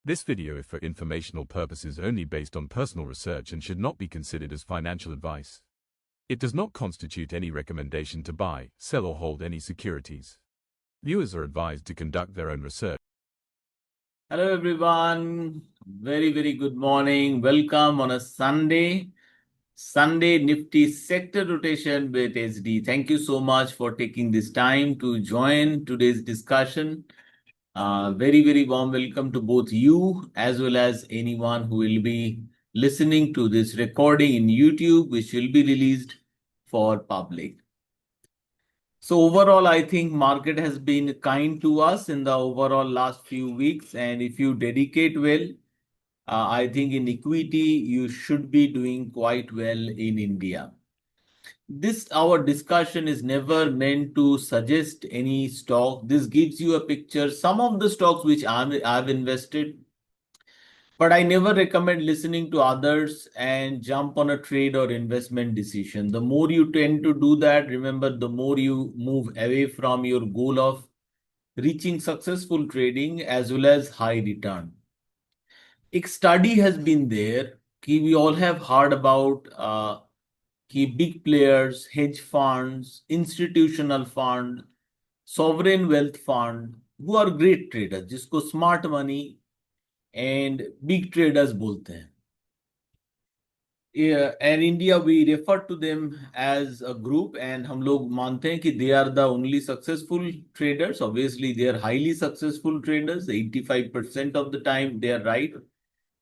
This video is for informational purposes only, based on personal research, and should not be considered as financial advice. It does not constitute any recommendation to buy, sell or hold any securities. Viewers are advised to conduct their own research. Hello everyone, very good morning. Welcome on a Sunday Nifty sector rotation with SD. Thank you so much for taking this time to join today's discussion. Very warm welcome to both you as well as anyone who will be listening to this recording in YouTube, which will be released for public. So overall, I think market has been kind to us in the overall last few weeks. And if you dedicate well, I think in equity, you should be doing quite well in India. Our discussion is never meant to suggest any stock. This gives you a picture. Some of the stocks which I've invested, but I never recommend listening to others and jump on a trade or investment decision. The more you tend to do that, remember, the more you move away from your goal of reaching successful trading as well as high return. A study has been there. We all have heard about big players, hedge funds, institutional fund, sovereign wealth fund, who are great traders, जिसको smart money and big traders बोलते हैं. And India, we refer to them as a group, and हम लोग मानते हैं कि they are the only successful traders. Obviously, they are highly successful traders. 85% of the time, they are right.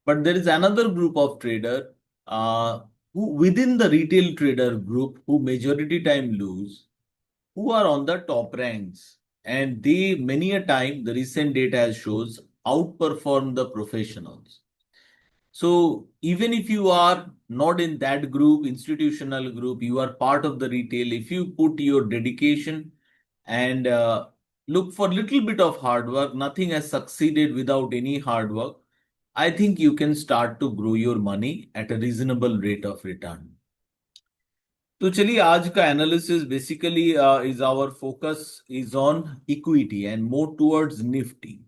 But there is another group of trader who within the retail trader group who majority time lose, who are on the top ranks. And they, many a time, the recent data shows, outperform the professionals. So even if you are not in that group, institutional group, you are part of the retail, if you put your dedication and look for a little bit of hard work, nothing has succeeded without any hard work. I think you can start to grow your money at a reasonable rate of return. तो चलिए आज का analysis basically is our focus is on equity and more towards Nifty.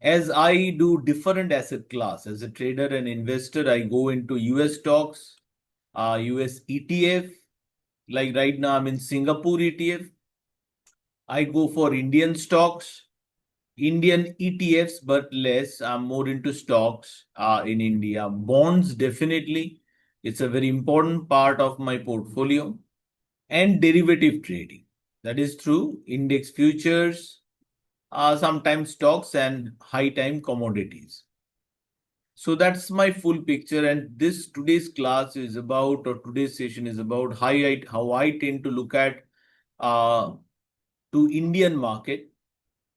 As I do different asset class, as a trader and investor, I go into US stocks, US ETF. Like right now, I'm in Singapore ETF. I go for Indian stocks, Indian ETFs, but less. I'm more into stocks in India. Bonds, definitely. It's a very important part of my portfolio. And derivative trading. That is true. Index futures, sometimes stocks, and high time commodities. So that's my full picture. And today's class is about, or today's session is about how I tend to look at to Indian market.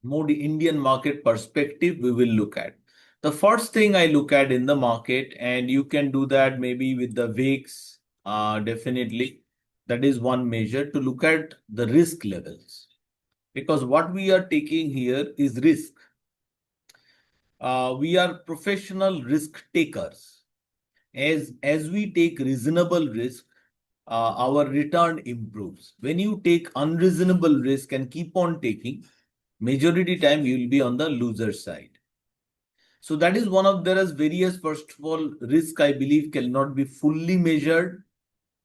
More the Indian market perspective we will look at. The first thing I look at in the market, and you can do that maybe with the VIX, definitely. That is one measure to look at the risk levels. Because what we are taking here is risk. We are professional risk takers. As we take reasonable risk, our return improves. When you take unreasonable risk and keep on taking, majority time you will be on the loser side. So that is there is various, first of all, risk I believe cannot be fully measured,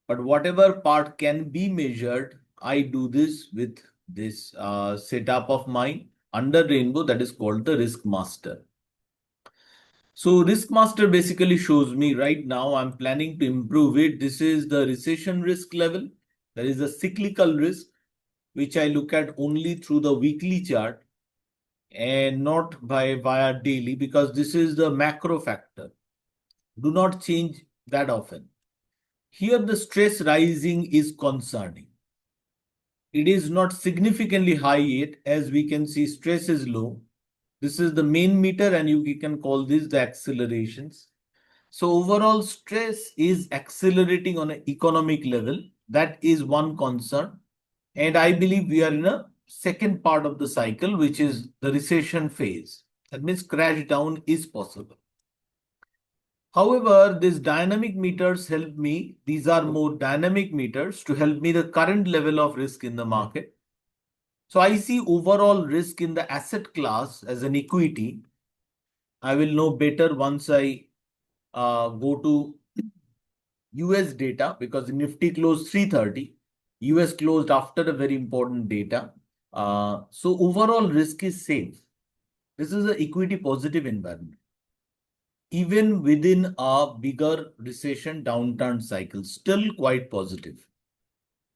but whatever part can be measured, I do this with this setup of mine under Rainbow, that is called the Risk Master. So Risk Master basically shows me right now, I'm planning to improve it. This is the recession risk level. There is a cyclical risk, which I look at only through the weekly chart and not via daily, because this is the macro factor. Do not change that often. Here the stress rising is concerning. It is not significantly high yet. As we can see, stress is low. This is the main meter, and you can call this the accelerations. So overall stress is accelerating on an economic level. That is one concern. And I believe we are in a second part of the cycle, which is the recession phase. That means crash down is possible. However, these dynamic meters help me. These are more dynamic meters to help me the current level of risk in the market. So I see overall risk in the asset class as an equity I will know better once I go to US data, because Nifty closed 330. US closed after a very important data. So overall risk is safe. This is an equity positive environment. Even within a bigger recession downturn cycle, still quite positive.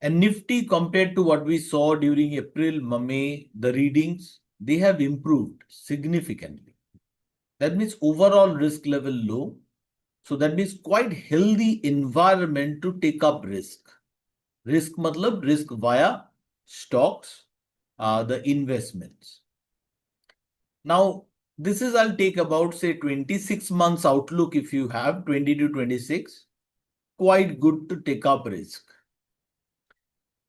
And Nifty, compared to what we saw during April, May, the readings, they have improved significantly. That means overall risk level low. So that means quite healthy environment to take up risk. Risk matlab risk via stocks, the investments. Now, this is I'll take about say 26 months outlook if you have 20 to 26. Quite good to take up risk.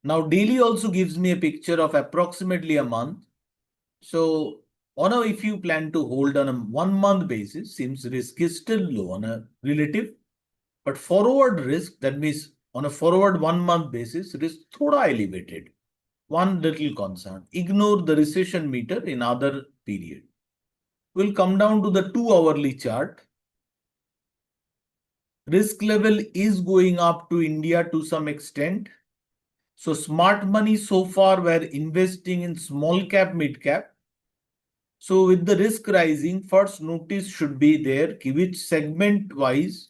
Now, daily also gives me a picture of approximately a month. So, if you plan to hold on a 1 month basis, seems risk is still low on a relative, but forward risk, that means on a forward 1 month basis, risk thoda elevated. One little concern, ignore the recession meter in other period. We'll come down to the 2 hourly chart. Risk level is going up to India to some extent. So smart money so far were investing in small cap, mid cap. So with the risk rising, first notice should be there, which segment wise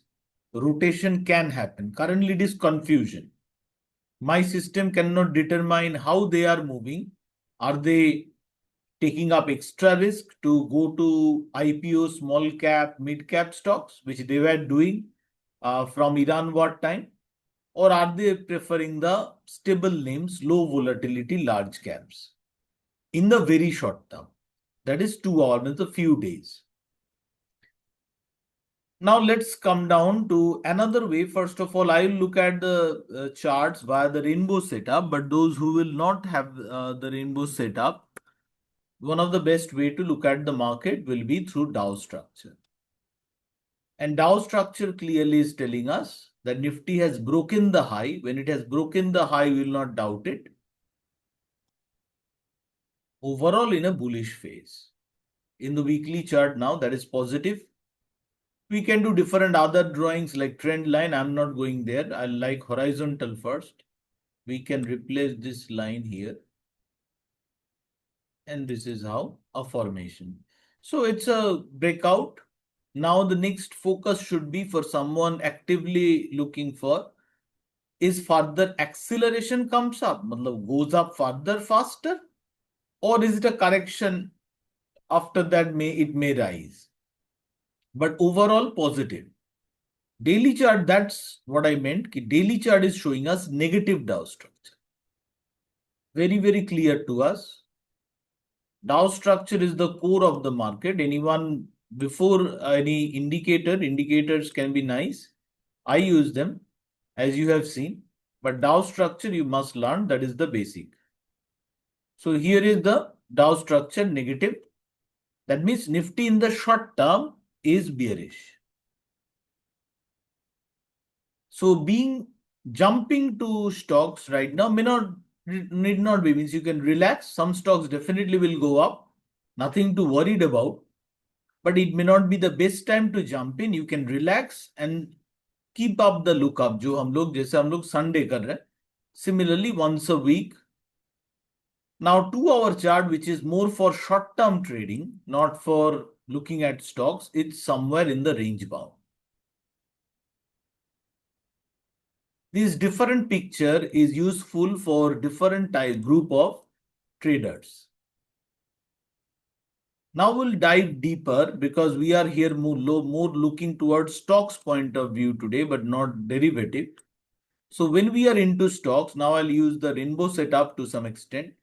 rotation can happen. Currently it is confusion. My system cannot determine how they are moving. Are they taking up extra risk to go to IPO, small cap, mid cap stocks, which they were doing from Iran war time? Or are they preferring the stable names, low volatility, large caps in the very short term? That is 2 hours, means a few days. Now let's come down to another way. First of all, I will look at the charts via the rainbow setup, but those who will not have the rainbow setup, one of the best way to look at the market will be through Dow structure. And Dow structure clearly is telling us that Nifty has broken the high. When it has broken the high, we will not doubt it. Overall in a bullish phase. In the weekly chart now, that is positive. We can do different other drawings like trend line. I'm not going there. I like horizontal first. We can replace this line here. And this is how a formation. So it's a breakout. Now the next focus should be for someone actively looking for is further acceleration comes up, goes up further faster, or is it a correction after that it may rise. But overall positive. Daily chart, that's what I meant. Daily chart is showing us negative Dow structure. Very, very clear to us. Dow structure is the core of the market. Anyone before any indicators can be nice. I use them as you have seen. But Dow structure you must learn, that is the basic. So here is the Dow structure negative. That means Nifty in the short term is bearish. So jumping to stocks right now need not be, means you can relax. Some stocks definitely will go up. Nothing to worried about. But it may not be the best time to jump in. You can relax and keep up the lookup. जो हम लोग Sunday कर रहे हैं. Similarly, once a week. Now 2 hour chart, which is more for short term trading, not for looking at stocks, it's somewhere in the range bound. This different picture is useful for different group of traders. Now we'll dive deeper because we are here more looking towards stocks point of view today, but not derivative. So when we are into stocks, now I'll use the rainbow setup to some extent.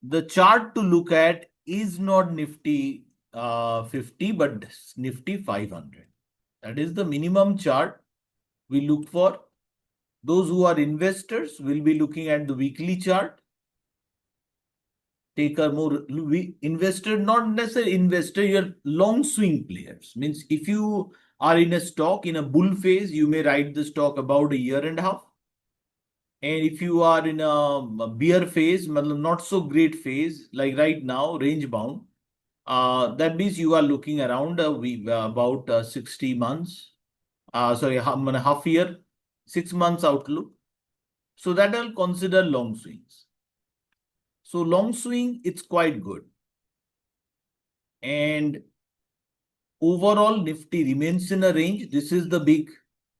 The chart to look at is not Nifty 50, but Nifty 500. That is the minimum chart we look for. Those who are investors will be looking at the weekly chart. Take a more investor, not necessarily investor, you're long swing players. Means if you are in a stock in a bull phase, you may ride the stock about a year and a half. And if you are in a bear phase, not so great phase, like right now, range bound, That means you are looking around about 60 months. Sorry, half year, 6 months outlook. So that I'll consider long swings. So long swing, it's quite good. And overall Nifty remains in a range. This is the big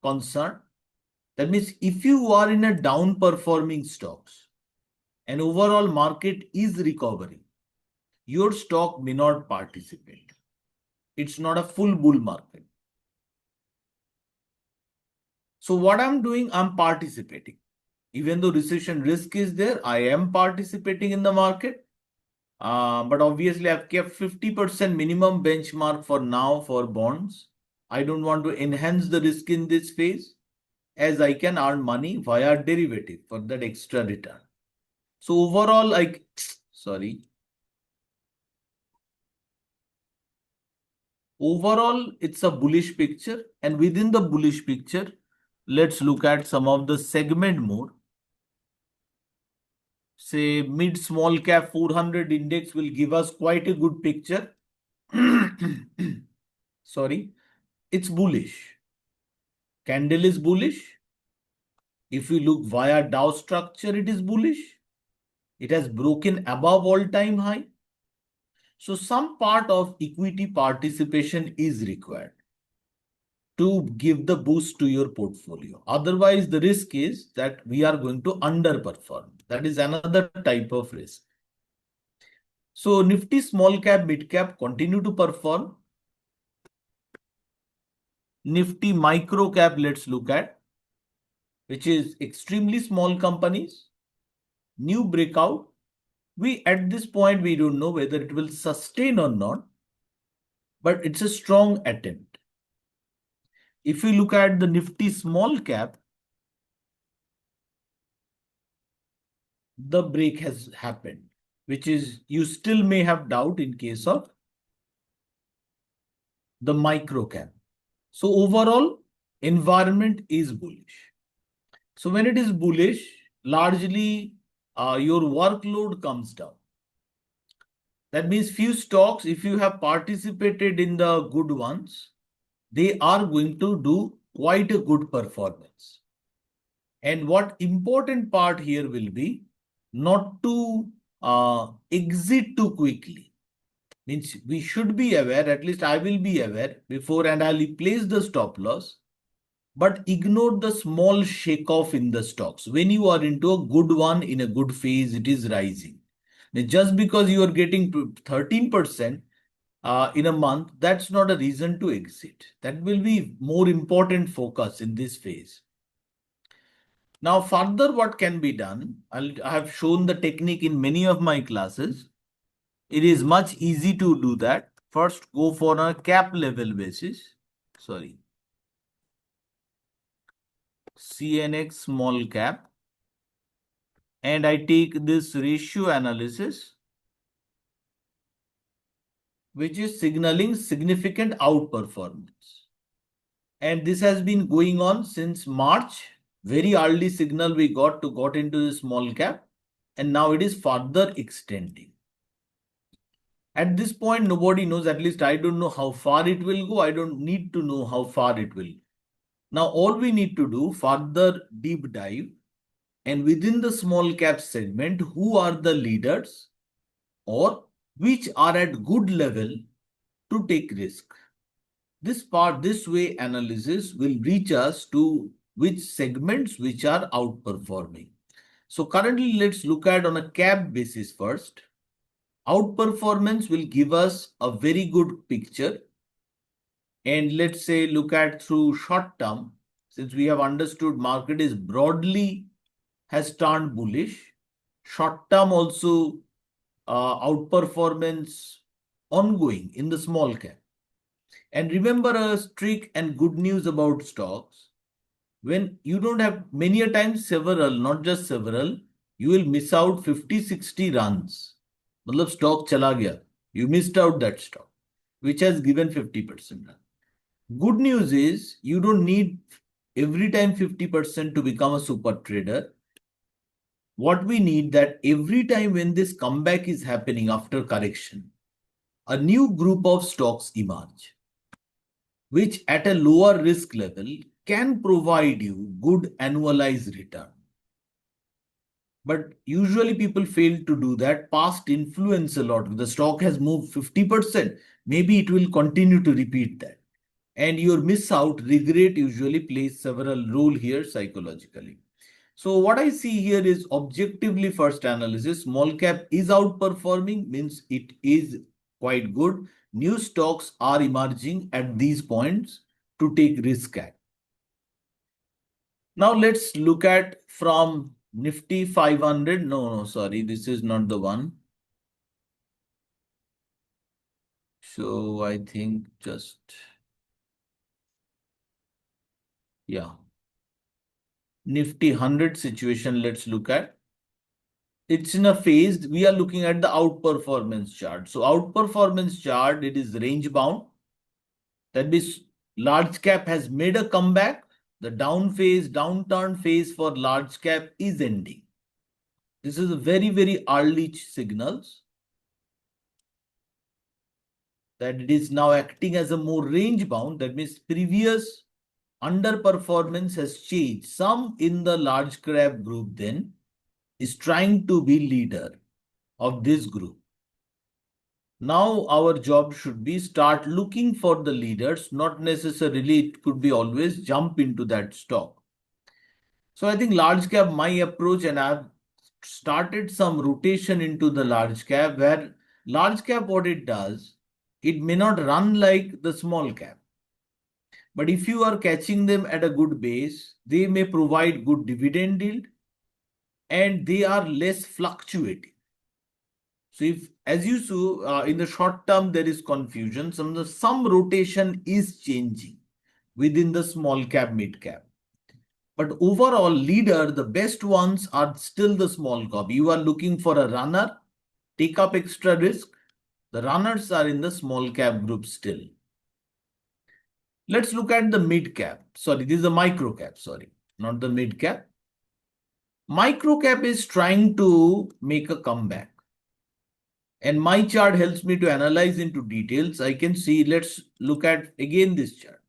concern. That means if you are in a down performing stocks and overall market is recovering, your stock may not participate. It's not a full bull market. So what I'm doing, I'm participating. Even though recession risk is there, I am participating in the market. But obviously I've kept 50% minimum benchmark for now for bonds. I don't want to enhance the risk in this phase, as I can earn money via derivative for that extra return. So overall, overall, it's a bullish picture. And within the bullish picture, let's look at some of the segment more. Say mid small cap 400 index will give us quite a good picture. Sorry, it's bullish. Candle is bullish. If we look via Dow structure, it is bullish. It has broken above all-time high. So some part of equity participation is required to give the boost to your portfolio. Otherwise, the risk is that we are going to underperform. That is another type of risk. So Nifty small cap, mid cap continue to perform. Nifty micro cap, let's look at, which is extremely small companies. New breakout. At this point, we don't know whether it will sustain or not, but it's a strong attempt. If we look at the Nifty small cap, the break has happened, which is you still may have doubt in case of the micro cap. So overall, environment is bullish. So when it is bullish, largely your workload comes down. That means few stocks, if you have participated in the good ones, they are going to do quite a good performance. And what important part here will be not to exit too quickly. Means we should be aware, at least I will be aware before, and I'll place the stop loss, but ignore the small shake off in the stocks. When you are into a good one, in a good phase, it is rising. Now, just because you are getting 13% in a month, that's not a reason to exit. That will be more important focus in this phase. Now, further, what can be done? I have shown the technique in many of my classes. It is much easy to do that. First, go for a cap level basis. Sorry. CNX small cap. And I take this ratio analysis, which is signaling significant outperformance. And this has been going on since March. Very early signal we got into the small cap. And now it is further extending. At this point, nobody knows, at least I don't know how far it will go. I don't need to know how far it will go. Now, all we need to do further deep dive, and within the small cap segment, who are the leaders or which are at good level to take risk. This way analysis will reach us to which segments which are outperforming. So currently, let's look at on a cap basis first. Outperformance will give us a very good picture. And let's say look at through short term, since we have understood market is broadly has turned bullish. Short term also outperformance ongoing in the small cap. And remember a trick and good news about stocks. When you don't have many a times several, not just several, you will miss out 50-60 runs. Matlab stock chala gaya. You missed out that stock, which has given 50% run. Good news is you don't need every time 50% to become a super trader. What we need that every time when this comeback is happening after correction, a new group of stocks emerge, which at a lower risk level can provide you good annualized return. But usually people fail to do that. Past influence a lot. If the stock has moved 50%, maybe it will continue to repeat that. And your miss out regret usually plays several role here psychologically. So what I see here is objectively first analysis. Small cap is outperforming, means it is quite good. New stocks are emerging at these points to take risk at. Now let's look at from Nifty 500. No, sorry, this is not the one. So I think just, yeah. Nifty 100 situation, let's look at. It's in a phase, we are looking at the outperformance chart. So outperformance chart, it is range bound. That means large cap has made a comeback. The downturn phase for large cap is ending. This is a very, very early signals that it is now acting as a more range bound. That means previous underperformance has changed. Some in the large cap group then is trying to be leader of this group. Now our job should be start looking for the leaders, not necessarily it could be always jump into that stock. So I think large cap, my approach, and I've started some rotation into the large cap, where large cap, what it does, it may not run like the small cap. But if you are catching them at a good base, they may provide good dividend yield and they are less fluctuating. So if, as you saw, in the short term, there is confusion, some rotation is changing within the small cap, mid cap. But overall leader, the best ones are still the small cap. You are looking for a runner, take up extra risk. The runners are in the small cap group still. Let's look at the mid cap. Sorry, this is a micro cap. Sorry, not the mid cap. Micro cap is trying to make a comeback. And my chart helps me to analyze into details. I can see, let's look at again this chart.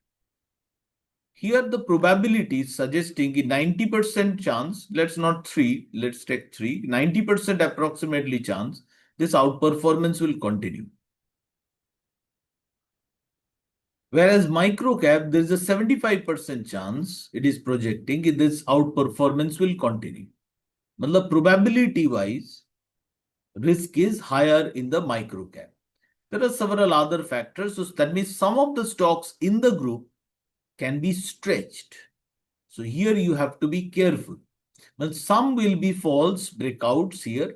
Here the probability is suggesting a 90% chance, let's not 3, let's take 3, 90% approximately chance this outperformance will continue. Whereas micro cap, there is a 75% chance it is projecting this outperformance will continue. Matlab probability wise, risk is higher in the micro cap. There are several other factors. So that means some of the stocks in the group can be stretched. So here you have to be careful. Well, some will be false breakouts here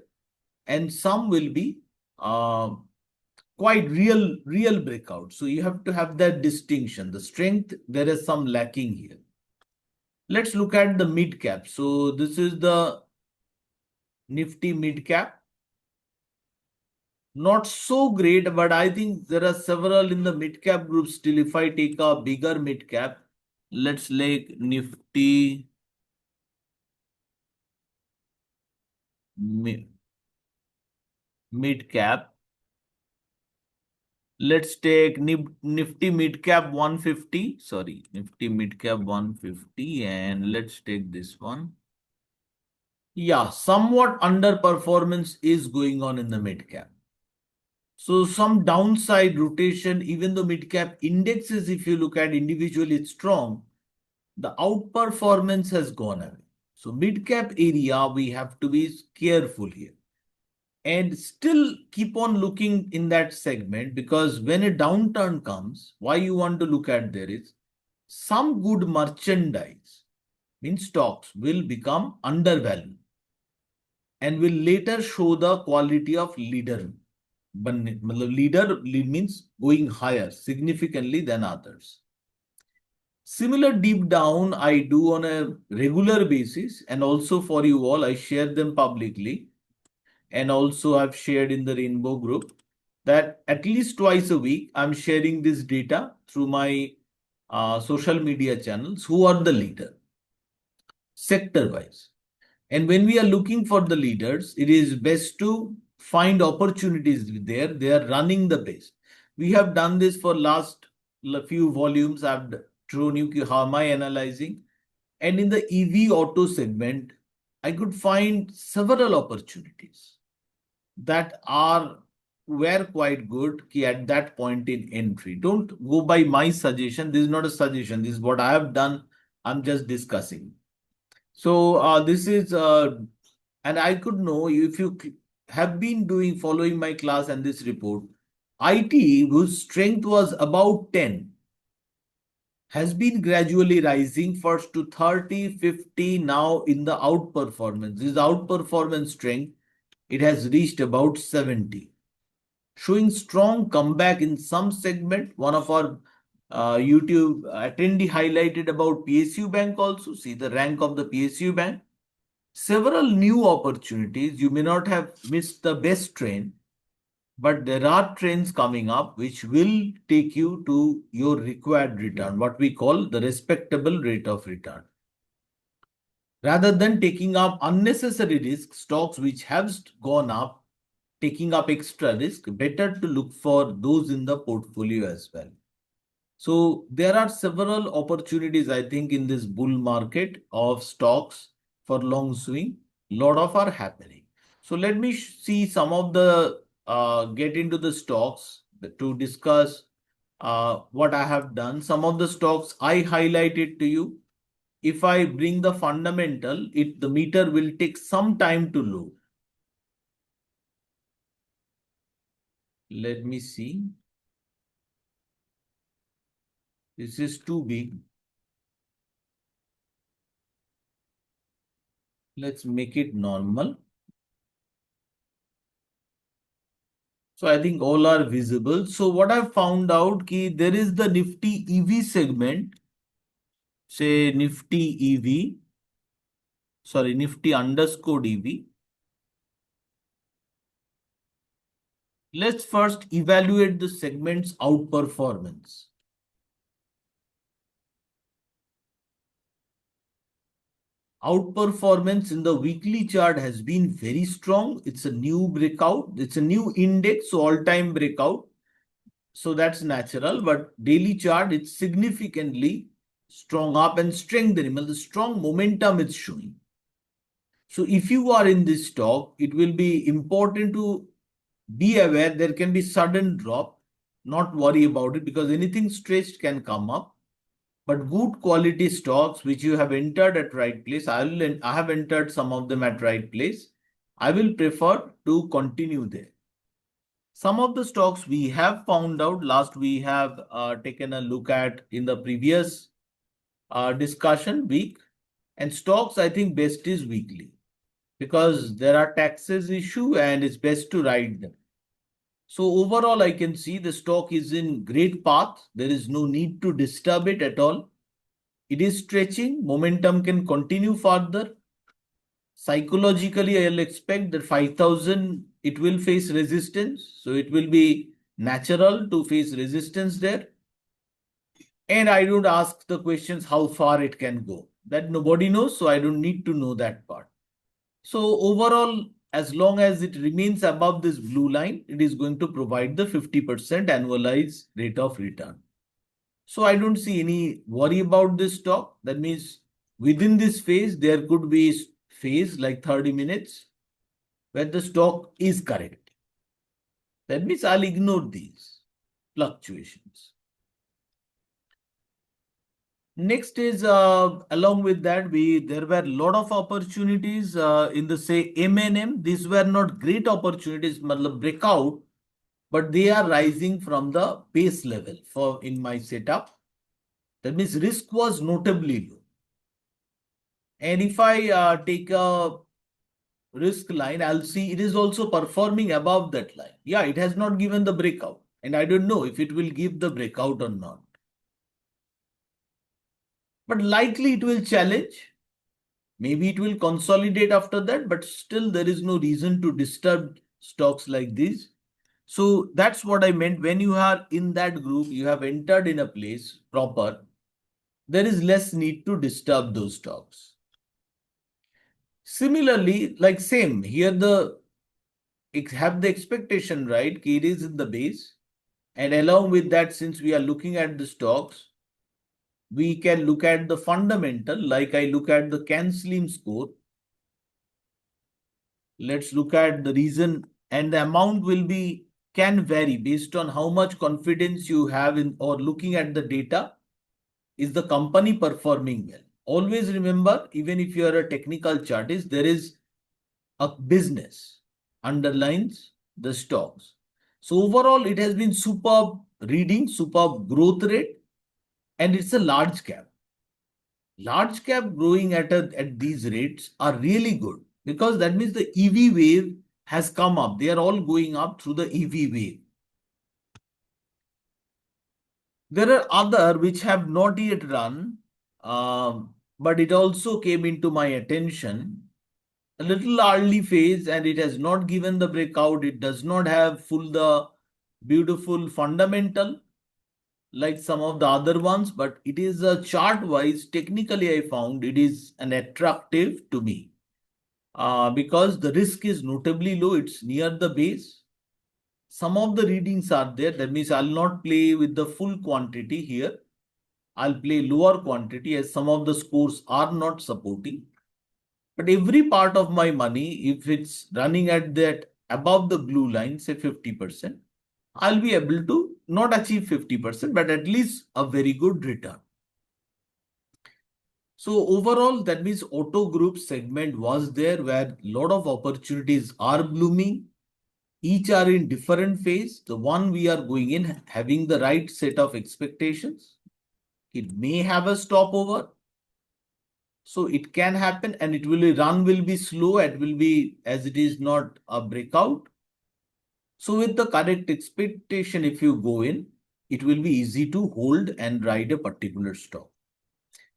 and some will be quite real breakouts. So you have to have that distinction. The strength, there is some lacking here. Let's look at the mid cap. So this is the Nifty mid cap. Not so great, but I think there are several in the mid cap group still. If I take a bigger mid cap, let's like Nifty mid cap. Let's take Nifty mid cap 150. Sorry, Nifty mid cap 150, and let's take this one. Yeah, somewhat underperformance is going on in the mid cap. So some downside rotation, even though mid cap indexes, if you look at individually, it's strong, the outperformance has gone away. So mid cap area, we have to be careful here and still keep on looking in that segment, because when a downturn comes, why you want to look at there is some good merchandise, means stocks, will become undervalued and will later show the quality of leader. Leader means going higher significantly than others. Similar deep down I do on a regular basis, and also for you all, I share them publicly, and also I've shared in the Rainbow group that at least twice a week I'm sharing this data through my social media channels. Who are the leader sector wise? And when we are looking for the leaders, it is best to find opportunities there. They are running the best. We have done this for last few volumes. I've shown you how am I analyzing. And in the EV auto segment, I could find several opportunities that were quite good at that point in entry. Don't go by my suggestion. This is not a suggestion. This is what I have done. I'm just discussing. So this is, and I could know if you have been following my class and this report, IT, whose strength was about 10, has been gradually rising first to 30, 50, now in the outperformance. This outperformance strength, it has reached about 70, showing strong comeback in some segment. One of our YouTube attendee highlighted about PSU Bank also. See the rank of the PSU Bank. Several new opportunities. You may not have missed the best trend, but there are trends coming up which will take you to your required return, what we call the respectable rate of return. Rather than taking up unnecessary risk, stocks which have gone up, taking up extra risk, better to look for those in the portfolio as well. So there are several opportunities, I think, in this bull market of stocks for long swing. Lot of are happening. So let me see some of the get into the stocks to discuss what I have done. Some of the stocks I highlighted to you. If I bring the fundamental, the meter will take some time to load. Let me see. This is too big. Let's make it normal. So I think all are visible. So what I found out ki there is the Nifty EV segment, say Nifty EV, sorry, Nifty underscore EV. Let's first evaluate the segment's outperformance. Outperformance in the weekly chart has been very strong. It's a new breakout. It's a new index, so all-time breakout. So that's natural. But daily chart, it's significantly strong up and strengthening. The strong momentum it's showing. So if you are in this stock, it will be important to be aware there can be sudden drop. Not worry about it because anything stretched can come up. But good quality stocks which you have entered at right place, I have entered some of them at right place. I will prefer to continue there. Some of the stocks we have found out last we have taken a look at in the previous discussion week, and stocks I think best is weekly because there are taxes issue and it's best to ride them. So overall, I can see the stock is in great path. There is no need to disturb it at all. It is stretching. Momentum can continue further. Psychologically, I'll expect that 5,000, it will face resistance. So it will be natural to face resistance there. And I don't ask the questions how far it can go. That nobody knows, so I don't need to know that part. So overall, as long as it remains above this blue line, it is going to provide the 50% annualized rate of return. So I don't see any worry about this stock. That means within this phase, there could be phase like 30 minutes where the stock is correct. That means I'll ignore these fluctuations. Next is along with that, there were a lot of opportunities in the say M&M. These were not great opportunities, breakout, but they are rising from the base level for in my setup. That means risk was notably low. And if I take a risk line, I'll see it is also performing above that line. Yeah, it has not given the breakout, and I don't know if it will give the breakout or not. But likely it will challenge. Maybe it will consolidate after that, but still there is no reason to disturb stocks like this. So that's what I meant. When you are in that group, you have entered in a place proper, there is less need to disturb those stocks. Similarly, like same here, the have the expectation, right? It is in the base. And along with that, since we are looking at the stocks, we can look at the fundamental, like I look at the CAN-SLIM score. Let's look at the reason, and the amount can vary based on how much confidence you have in or looking at the data. Is the company performing well? Always remember, even if you are a technical chartist, there is a business underlines the stocks. So overall, it has been superb reading, superb growth rate, and it's a large cap. Large cap growing at these rates are really good, because that means the EV wave has come up. They are all going up through the EV wave. There are other which have not yet run, but it also came into my attention. A little early phase, and it has not given the breakout. It does not have the beautiful fundamental like some of the other ones, but it is a chart wise. Technically, I found it is an attractive to me because the risk is notably low. It's near the base. Some of the readings are there. That means I'll not play with the full quantity here. I'll play lower quantity, as some of the scores are not supporting. But every part of my money, if it's running at that above the blue line, say 50%, I'll be able to not achieve 50%, but at least a very good return. So overall, that means auto group segment was there where a lot of opportunities are blooming. Each are in different phase. The one we are going in having the right set of expectations. It may have a stopover. So it can happen, and it will be slow. It will be, as it is not a breakout. So with the correct expectation, if you go in, it will be easy to hold and ride a particular stock.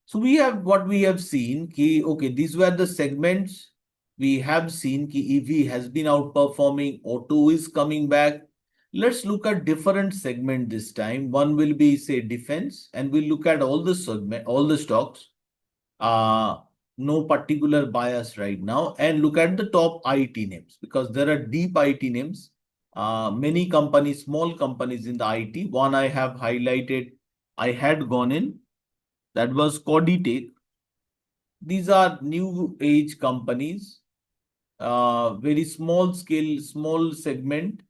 So what we have seen, okay, these were the segments. We have seen EV has been outperforming, auto is coming back. Let's look at different segment this time. One will be, say, defense, and we'll look at all the stocks. No particular bias right now, and look at the top IT names, because there are deep IT names. Many companies, small companies in the IT. One I have highlighted, I had gone in, that was Coditech. These are new age companies, very small scale, small segment.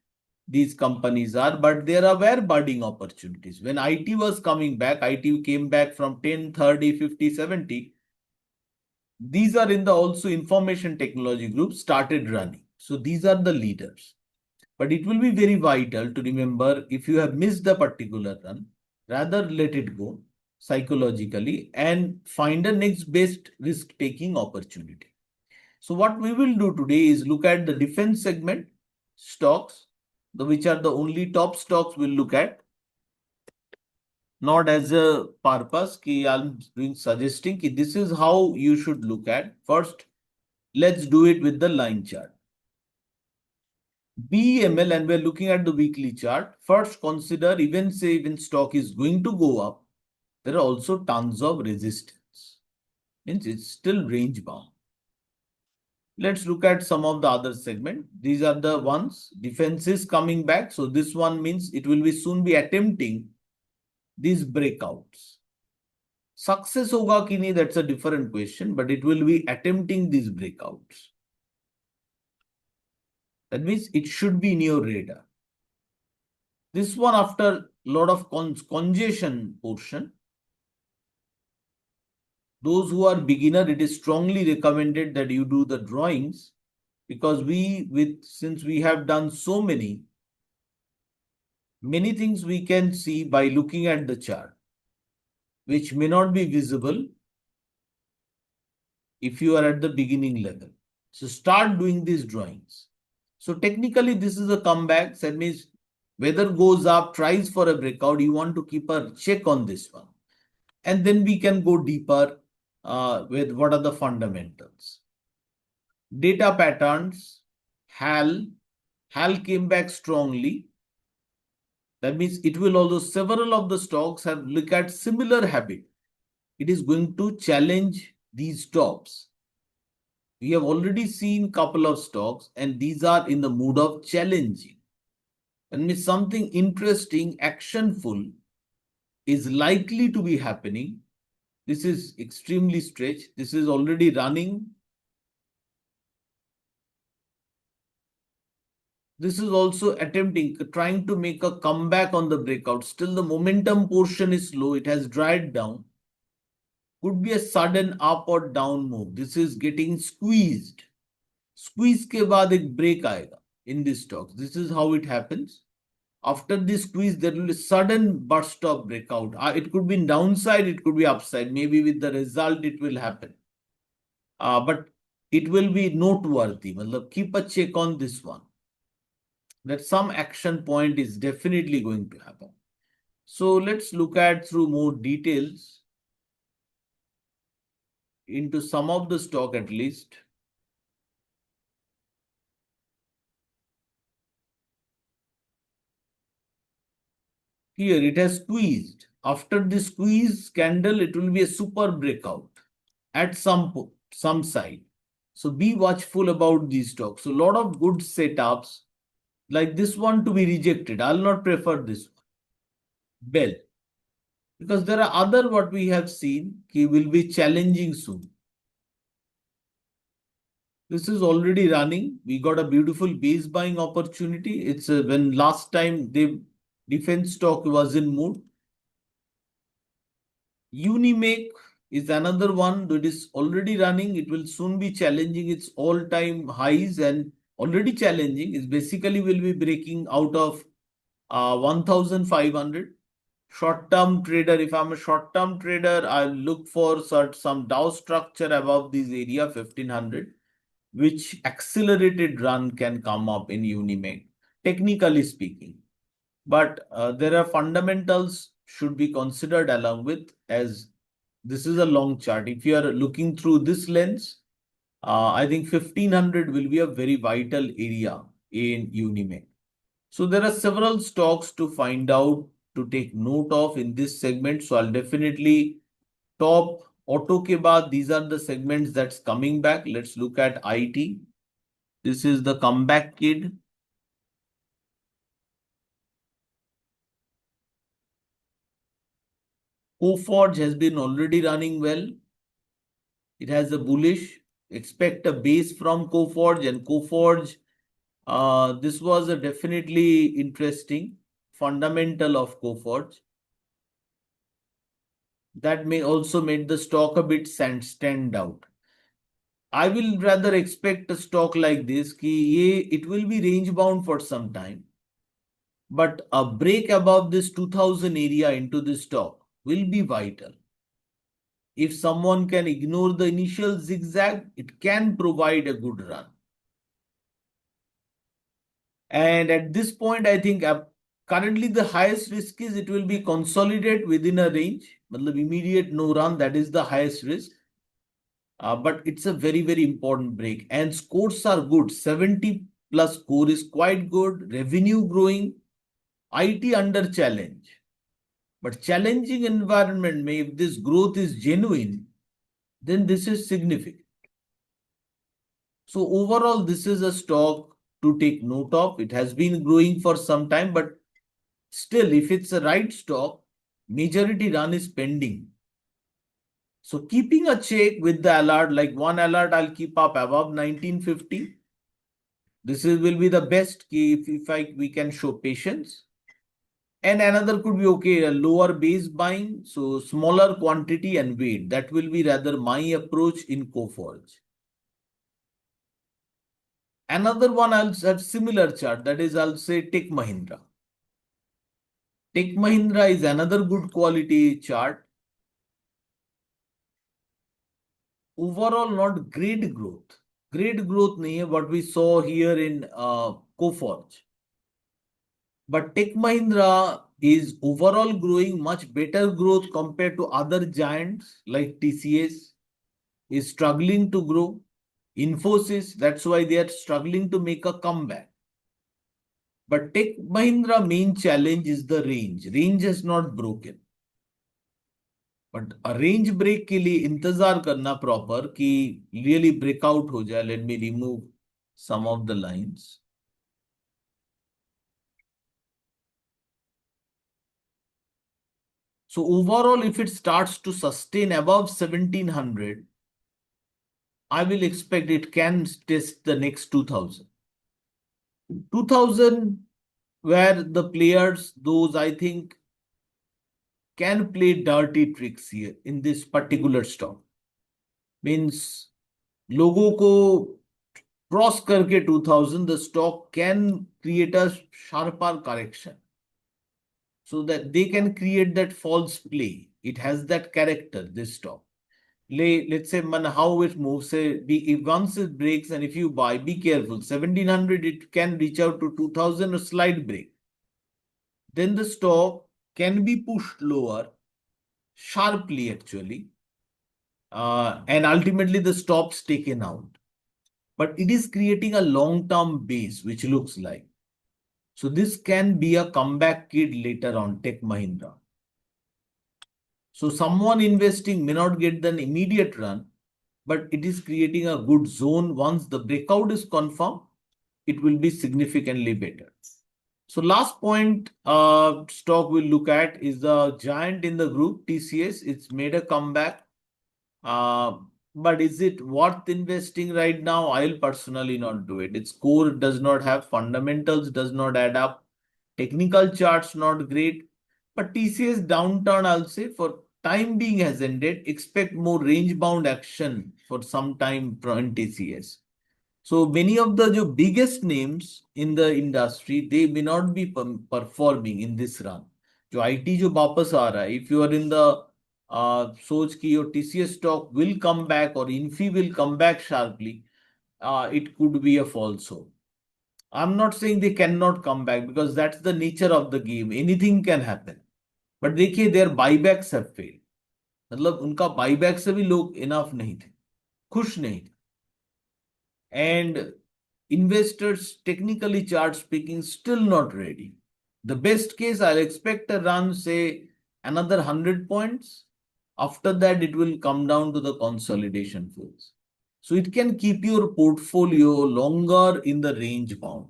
These companies are, but there are were budding opportunities. When IT was coming back, IT came back from 10, 30, 50, 70. These are in the also information technology group started running. So these are the leaders. But it will be very vital to remember, if you have missed the particular run, rather let it go psychologically and find a next best risk-taking opportunity. So what we will do today is look at the defense segment stocks, which are the only top stocks we'll look at. Not as a purpose, I'm suggesting this is how you should look at. First, let's do it with the line chart. BML, and we're looking at the weekly chart. First, consider even stock is going to go up, there are also tons of resistance. Means it's still range bound. Let's look at some of the other segment. These are the ones. Defense is coming back. So this one means it will soon be attempting these breakouts. Success hoga ki nahi, that's a different question, but it will be attempting these breakouts. That means it should be in your radar. This one, after a lot of congestion portion, those who are beginner, it is strongly recommended that you do the drawings, because since we have done so many things we can see by looking at the chart, which may not be visible if you are at the beginning level. So start doing these drawings. So technically, this is a comeback. That means whether goes up, tries for a breakout, you want to keep a check on this one. And then we can go deeper with what are the fundamentals. Data patterns, HAL came back strongly. That means it will also, several of the stocks have looked at similar habit. It is going to challenge these tops. we have already seen couple of stocks and these are in the mood of challenging. And means something interesting, actionful is likely to be happening. This is extremely stretched. This is already running. This is also trying to make a comeback on the breakout. Still the momentum portion is low. It has dried down. Could be a sudden up or down move. This is getting squeezed. Squeeze के बाद एक break आएगा in this stock. This is how it happens. After this squeeze, there will be a sudden burst of breakout. It could be downside, it could be upside. Maybe with the result, it will happen. But it will be noteworthy. Keep a check on this one. That some action point is definitely going to happen. So let's look at through more details into some of the stock at least. Here it has squeezed. After this squeeze candle, it will be a super breakout at some side. So be watchful about these stocks. So a lot of good setups like this one to be rejected. I'll not prefer this one. Bell. Because there are other what we have seen, he will be challenging soon. This is already running. We got a beautiful base buying opportunity. It's when last time the defense stock was in mood. Unimake is another one that is already running. It will soon be challenging its all-time highs and already challenging. Is basically will be breaking out of 1,500. Short-term trader, if I'm a short-term trader, I'll look for some Dow structure above this area 1,500, which accelerated run can come up in Unimake, technically speaking. But there are fundamentals should be considered along with, as this is a long chart. If you are looking through this lens, I think 1,500 will be a very vital area in Unimake. So there are several stocks to find out, to take note of in this segment. So I'll definitely top auto ke baad, these are the segments that's coming back. Let's look at IT. This is the comeback kid. Coforge has been already running well. It has a bullish. Expect a base from Coforge, and Coforge, this was a definitely interesting fundamental of Coforge. That may also make the stock a bit stand out. I will rather expect a stock like this, it will be range bound for some time. But a break above this 2000 area into this stock will be vital. If someone can ignore the initial zigzag, it can provide a good run. And at this point, I think currently the highest risk is it will be consolidate within a range. Immediate no run, that is the highest risk. But it's a very, very important break. And scores are good. 70 plus score is quite good. Revenue growing. IT under challenge. But challenging environment, if this growth is genuine, then this is significant. So overall, this is a stock to take note of. It has been growing for some time, but still, if it's a right stock, majority run is pending. So keeping a check with the alert, like one alert I'll keep up above 1950. This will be the best key if we can show patience. And another could be okay, a lower base buying, so smaller quantity and weight. That will be rather my approach in Coforge. Another one I'll have similar chart, that is I'll say Tech Mahindra. Tech Mahindra is another good quality chart. Overall, not great growth. Great growth nahi hai, what we saw here in Coforge. But Tech Mahindra is overall growing much better growth compared to other giants like TCS, is struggling to grow. Infosys, that's why they are struggling to make a comeback. But Tech Mahindra main challenge is the range. Range has not broken. But range break के लिए इंतजार करना proper कि really breakout हो जाए. Let me remove some of the lines. So overall, if it starts to sustain above 1700, I will expect it can test the next 2000. 2000, where the players, those I think can play dirty tricks here in this particular stock. Means लोगों को cross करके 2000, the stock can create a sharper correction so that they can create that false play. It has that character, this stock. Let's say how it moves, say if once it breaks and if you buy, be careful. 1700, it can reach out to 2000, a slight break. Then the stock can be pushed lower sharply actually. And ultimately the stop's taken out. But it is creating a long-term base, which looks like. So this can be a comeback kid later on, Tech Mahindra. So someone investing may not get an immediate run, but it is creating a good zone. Once the breakout is confirmed, it will be significantly better. So last point stock we'll look at is the giant in the group, TCS. It's made a comeback. But is it worth investing right now? I'll personally not do it. Its core does not have fundamentals, does not add up. Technical charts not great. But TCS downturn, I'll say, for time being has ended. Expect more range bound action for some time in TCS. So many of the biggest names in the industry, they may not be performing in this run. जो IT जो वापस आ रहा है, if you are in the सोच कि your TCS stock will come back or Infi will come back sharply, it could be a false hope. I'm not saying they cannot come back because that's the nature of the game. Anything can happen. But देखिए their buybacks have failed. मतलब उनका buyback से भी लोग enough नहीं थे, खुश नहीं थे. And investors, technically chart speaking, still not ready. The best case, I'll expect a run, say another 100 points. After that, it will come down to the consolidation phase. So it can keep your portfolio longer in the range bound.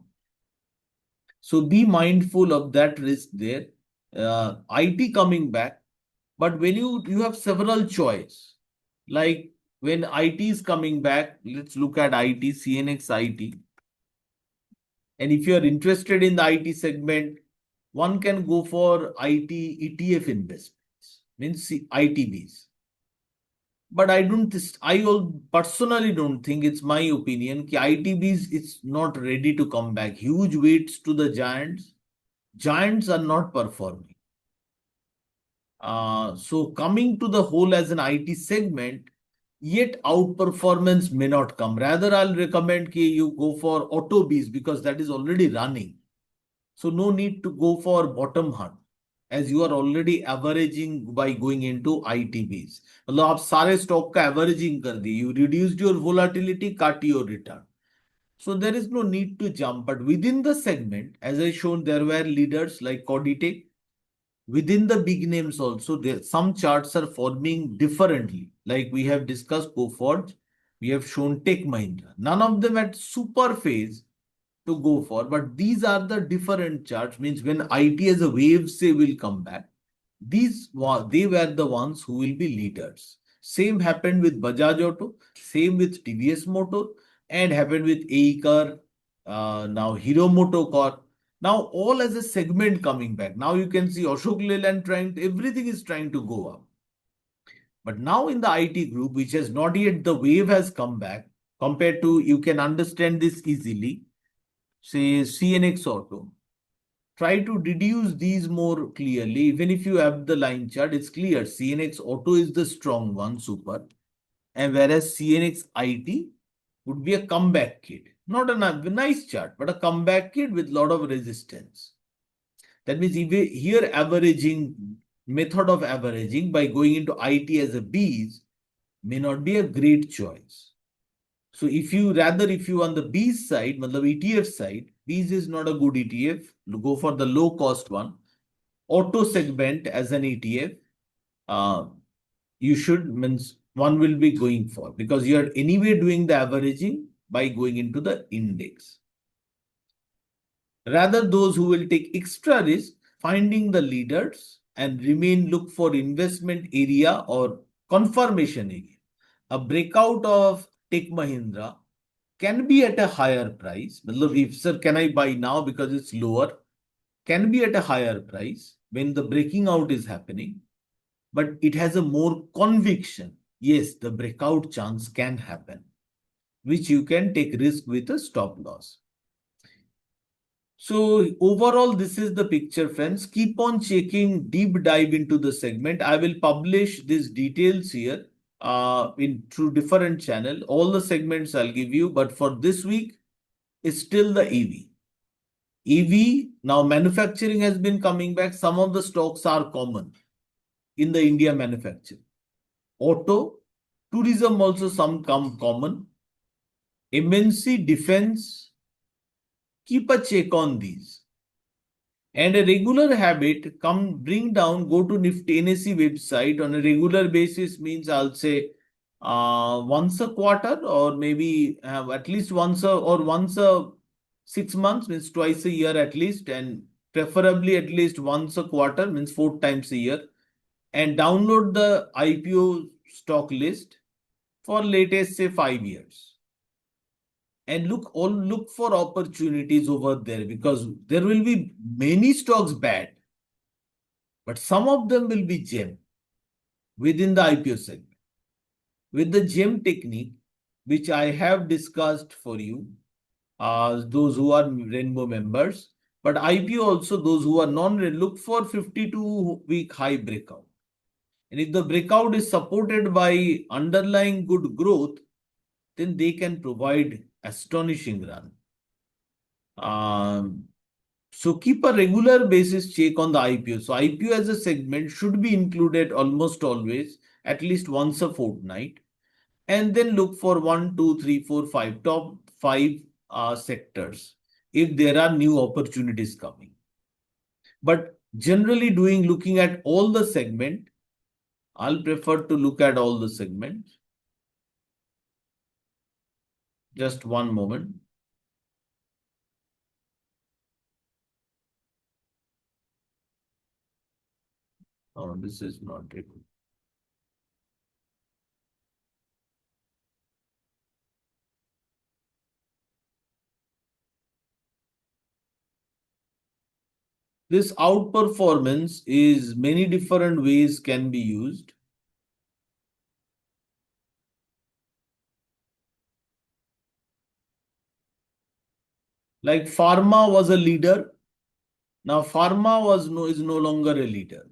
So be mindful of that risk there. IT coming back, but when you have several choice, like when IT is coming back, let's look at IT, CNX IT. And if you are interested in the IT segment, one can go for IT ETF investments, means ITBs. But I personally don't think, it's my opinion, that ITBs is not ready to come back. Huge weights to the giants. Giants are not performing. So coming to the whole as an IT segment, yet outperformance may not come. Rather, I'll recommend that you go for auto Bs because that is already running. So no need to go for bottom hunt as you are already averaging by going into ITBs. मतलब आप सारे stock का averaging कर दिए. You reduced your volatility, cut your return. So there is no need to jump. But within the segment, as I shown, there were leaders like Codite. Within the big names also, some charts are forming differently. Like we have discussed Coforge, we have shown Tech Mahindra. None of them at super phase to go for, but these are the different charts. Means when IT as a wave say will come back, they were the ones who will be leaders. Same happened with Bajaj Auto, same with TVS Motor, and happened with Eicher, now Hero Motocorp. Now all as a segment coming back. Now you can see Ashok Leyland everything is trying to go up. But now in the IT group, which has not yet, the wave has come back compared to, you can understand this easily, say CNX Auto. Try to deduce these more clearly. Even if you have the line chart, it's clear. CNX Auto is the strong one, super. And whereas CNX IT would be a comeback kid. Not a nice chart, but a comeback kid with a lot of resistance. That means here averaging, method of averaging by going into IT as a Bs may not be a great choice. So if you on the Bs side, matlab ETF side, Bs is not a good ETF. Go for the low cost one. Auto segment as an ETF. you should means one will be going for, because you are anyway doing the averaging by going into the index. Rather, those who will take extra risk, finding the leaders and remain look for investment area or confirmation area. A breakout of Tech Mahindra can be at a higher price. If sir, can I buy now because it's lower? Can be at a higher price when the breaking out is happening, but it has a more conviction. Yes, the breakout chance can happen, which you can take risk with a stop loss. So overall, this is the picture, friends. Keep on checking, deep dive into the segment. I will publish these details here in through different channel. All the segments I'll give you, but for this week, it's still the EV. EV, now manufacturing has been coming back. Some of the stocks are common in the India manufacturing. Auto, tourism also some come common. MNC, defense, keep a check on these. And a regular habit, come bring down, go to Nifty NSE website on a regular basis means I'll say once a quarter, or maybe at least once a 6 months, means twice a year at least, and preferably at least once a quarter, means 4 times a year, and download the IPO stock list for latest say 5 years. And look for opportunities over there, because there will be many stocks bad, but some of them will be gem within the IPO segment. With the gem technique, which I have discussed for you, those who are Rainbow members, but IPO also those who are look for 52-week high breakout. And if the breakout is supported by underlying good growth, then they can provide astonishing run. So keep a regular basis check on the IPO. So IPO as a segment should be included almost always, at least once a fortnight. And then look for 1, 2, 3, 4, 5, top 5 sectors if there are new opportunities coming. But generally looking at all the segment, I'll prefer to look at all the segments. Just one moment. Oh, this is not it. This outperformance is many different ways can be used. Like pharma was a leader. Now pharma is no longer a leader.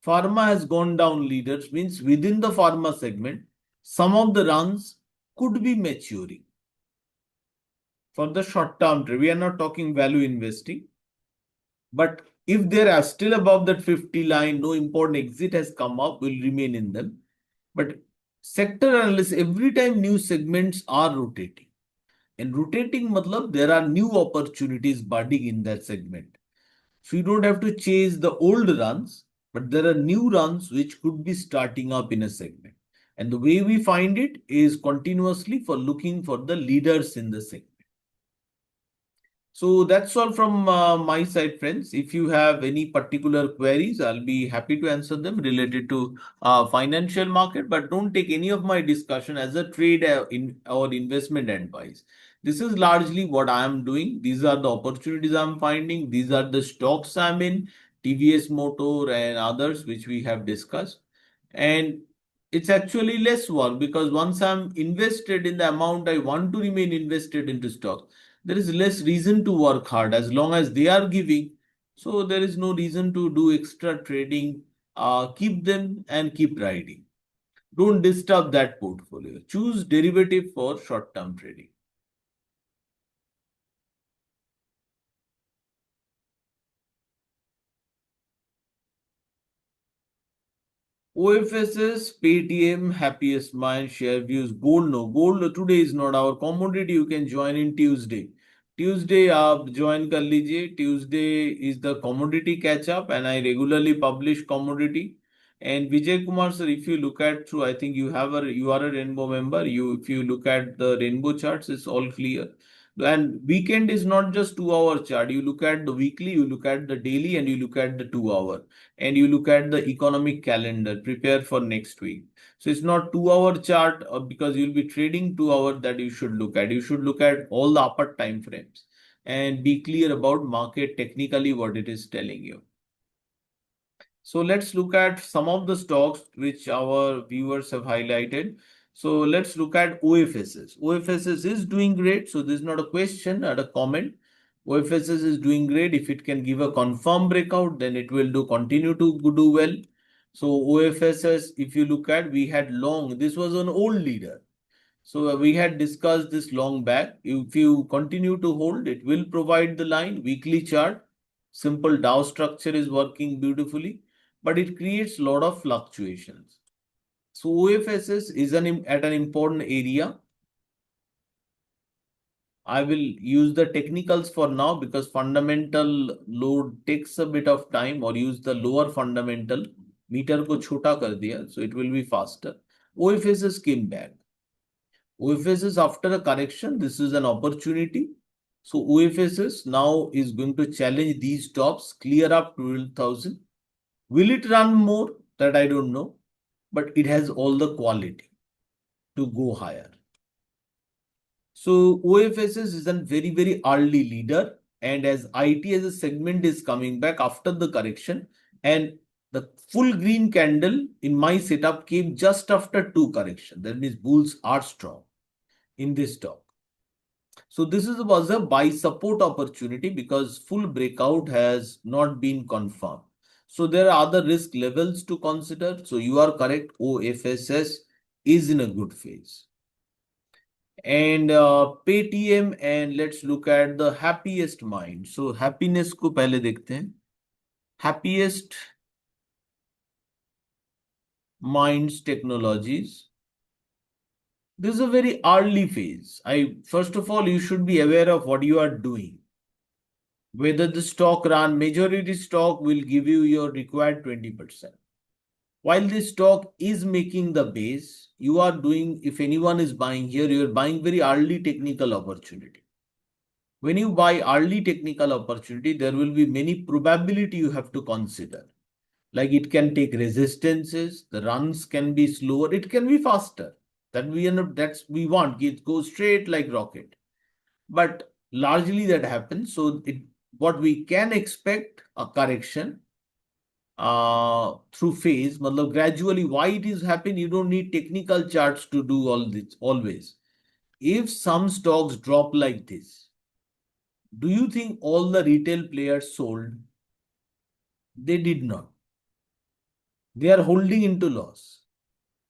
Pharma has gone down leaders, means within the pharma segment, some of the runs could be maturing. For the short term trade, we are not talking value investing. But if they are still above that 50 line, no important exit has come up, will remain in them. But sector analysis, every time new segments are rotating. And rotating matlab, there are new opportunities budding in that segment. So you don't have to chase the old runs, but there are new runs which could be starting up in a segment. And the way we find it is continuously for looking for the leaders in the segment. So that's all from my side, friends. If you have any particular queries, I'll be happy to answer them related to financial market, but don't take any of my discussion as a trade or investment advice. This is largely what I am doing. These are the opportunities I'm finding. These are the stocks I'm in, TVS Motor and others, which we have discussed. And it's actually less work, because once I'm invested in the amount I want to remain invested into stocks, there is less reason to work hard as long as they are giving. So there is no reason to do extra trading. Keep them and keep riding. Don't disturb that portfolio. Choose derivative for short-term trading. OFSS, Paytm, Happiest Mind, Share Views, Gold. No, Gold today is not our commodity. You can join in Tuesday. Tuesday आप join कर लीजिए. Tuesday is the commodity catch up, and I regularly publish commodity. And Vijay Kumar sir, if you look at through, I think you are a Rainbow member. If you look at the Rainbow charts, it's all clear. And weekend is not just 2 hour chart. You look at the weekly, you look at the daily, and you look at the 2 hour, and you look at the economic calendar. Prepare for next week. So it's not 2 hour chart because you'll be trading 2 hour that you should look at. You should look at all the upper time frames and be clear about market technically what it is telling you. So let's look at some of the stocks which our viewers have highlighted. So let's look at OFSs. OFSs is doing great. So this is not a question, not a comment. OFSs is doing great. If it can give a confirm breakout, then it will continue to do well. So OFSs, if you look at, we had long, this was an old leader. So we had discussed this long back. If you continue to hold, it will provide the line, weekly chart. Simple Dow structure is working beautifully, but it creates a lot of fluctuations. So OFSS is at an important area. I will use the technicals for now because fundamental load takes a bit of time, or use the lower fundamental. Meter ko chota kar diya, so it will be faster. OFSS came back. OFSS after a correction, this is an opportunity. So OFSS now is going to challenge these tops, clear up 12,000. Will it run more? That I don't know, but it has all the quality to go higher. So OFSS is a very, very early leader, and as IT as a segment is coming back after the correction, and the full green candle in my setup came just after 2 corrections. That means bulls are strong in this stock. So this was a buy support opportunity because full breakout has not been confirmed. So there are other risk levels to consider. So you are correct. OFSS is in a good phase. And Paytm, and let's look at the happiest mind. So happiness को पहले देखते हैं. Happiest minds technologies. This is a very early phase. First of all, you should be aware of what you are doing. Whether the stock run, majority stock will give you your required 20%. While this stock is making the base, you are doing, if anyone is buying here, you are buying very early technical opportunity. When you buy early technical opportunity, there will be many probability you have to consider. Like it can take resistances, the runs can be slower, it can be faster. That's we want. It goes straight like rocket. But largely that happens. So what we can expect a correction through phase, gradually. Why it is happening? You don't need technical charts to do all this always. If some stocks drop like this, do you think all the retail players sold? They did not. They are holding into loss.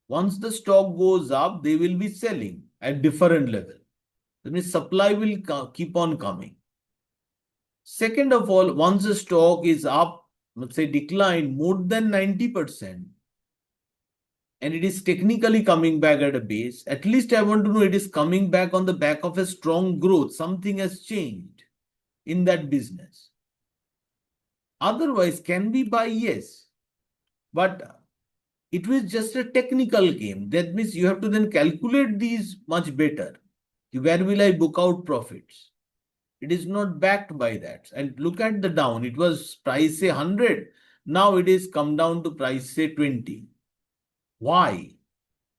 Once the stock goes up, they will be selling at different level. That means supply will keep on coming. Second of all, once the stock is up, let's say decline more than 90%, and it is technically coming back at a base, at least I want to know it is coming back on the back of a strong growth. Something has changed in that business. Otherwise, can we buy? Yes. But it was just a technical game. That means you have to then calculate these much better. Where will I book out profits? It is not backed by that. And look at the down. It was price say 100. Now it is come down to price say 20. Why?